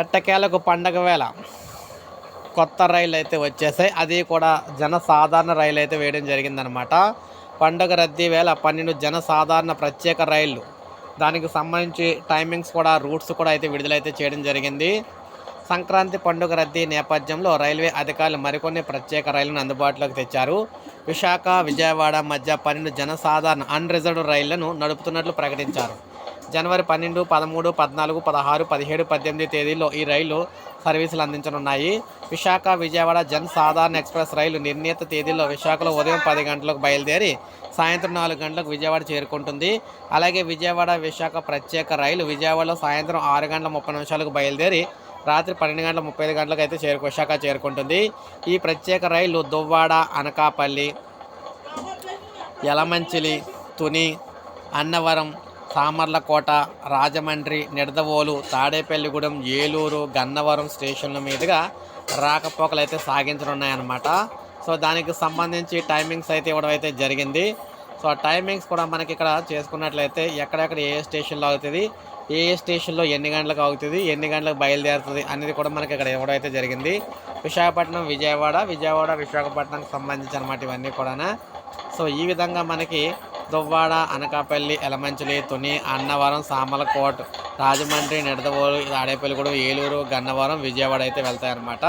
ఎట్టకేలకు పండగ వేళ కొత్త రైళ్ళు అయితే వచ్చేసాయి. అది కూడా జనసాధారణ రైలు అయితే వేయడం జరిగిందనమాట. పండుగ రద్దీ వేళ 12 జనసాధారణ ప్రత్యేక రైళ్ళు, దానికి సంబంధించి టైమింగ్స్ కూడా, రూట్స్ కూడా అయితే విడుదలైతే చేయడం జరిగింది. సంక్రాంతి పండుగ రద్దీ నేపథ్యంలో రైల్వే అధికారులు మరికొన్ని ప్రత్యేక రైళ్లను అందుబాటులోకి తెచ్చారు. విశాఖ, విజయవాడ మధ్య 12 జనసాధారణ అన్రిజర్వ్డ్ రైళ్లను నడుపుతున్నట్లు ప్రకటించారు. జనవరి 12, 13, 14, 16, 17, 18 తేదీల్లో ఈ రైళ్లు సర్వీసులు అందించనున్నాయి. విశాఖ, విజయవాడ జనసాధారణ ఎక్స్ప్రెస్ రైలు నిర్ణీత తేదీల్లో విశాఖలో ఉదయం 10 గంటలకు బయలుదేరి సాయంత్రం 4 గంటలకు విజయవాడ చేరుకుంటుంది. అలాగే విజయవాడ, విశాఖ ప్రత్యేక రైలు విజయవాడలో సాయంత్రం 6 గంటల 30 నిమిషాలకు బయలుదేరి రాత్రి 12 గంటల 35 గంటలకు అయితే విశాఖ చేరుకుంటుంది. ఈ ప్రత్యేక రైలు దువ్వాడ, అనకాపల్లి, యలమంచిలి, తుని, అన్నవరం, సామర్లకోట, రాజమండ్రి, నిడదవోలు, తాడేపల్లిగూడెం, ఏలూరు, గన్నవరం స్టేషన్ల మీదుగా రాకపోకలు అయితే సాగించనున్నాయన్నమాట. సో దానికి సంబంధించి టైమింగ్స్ అయితే ఇవ్వడం అయితే జరిగింది. సో ఆ టైమింగ్స్ కూడా మనకి ఇక్కడ చేసుకున్నట్లయితే ఎక్కడెక్కడ ఏ స్టేషన్లో అవుతుంది, ఏ స్టేషన్లో ఎన్ని గంటలకు అవుతుంది, ఎన్ని గంటలకు బయలుదేరుతుంది అనేది కూడా మనకి ఇక్కడ ఇవ్వడం అయితే జరిగింది. విశాఖపట్నం, విజయవాడ, విశాఖపట్నంకి సంబంధించి అనమాట ఇవన్నీ కూడా. సో ఈ విధంగా మనకి దువ్వాడ, అనకాపల్లి, యలమంచిలి, తుని, అన్నవరం, సామర్లకోట, రాజమండ్రి, నిడదవోలు, తాడేపల్లిగూడెం, ఏలూరు, గన్నవరం, విజయవాడ అయితే వెళ్తాయన్నమాట.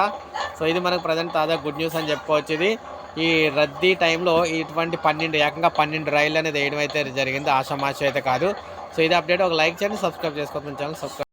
సో ఇది మనకు ప్రజెంట్ తాజా గుడ్ న్యూస్ అని చెప్పుకోవచ్చు. ఇది ఈ రద్దీ టైంలో ఇటువంటి 12 రైళ్ళు అనేది వేయడం అయితే జరిగింది. ఆషామాషి అయితే కాదు. సో ఇది అప్డేట్. ఒక లైక్ చేయండి, సబ్స్క్రైబ్ చేసుకోండి, ఛానల్ సబ్స్క్రైబ్.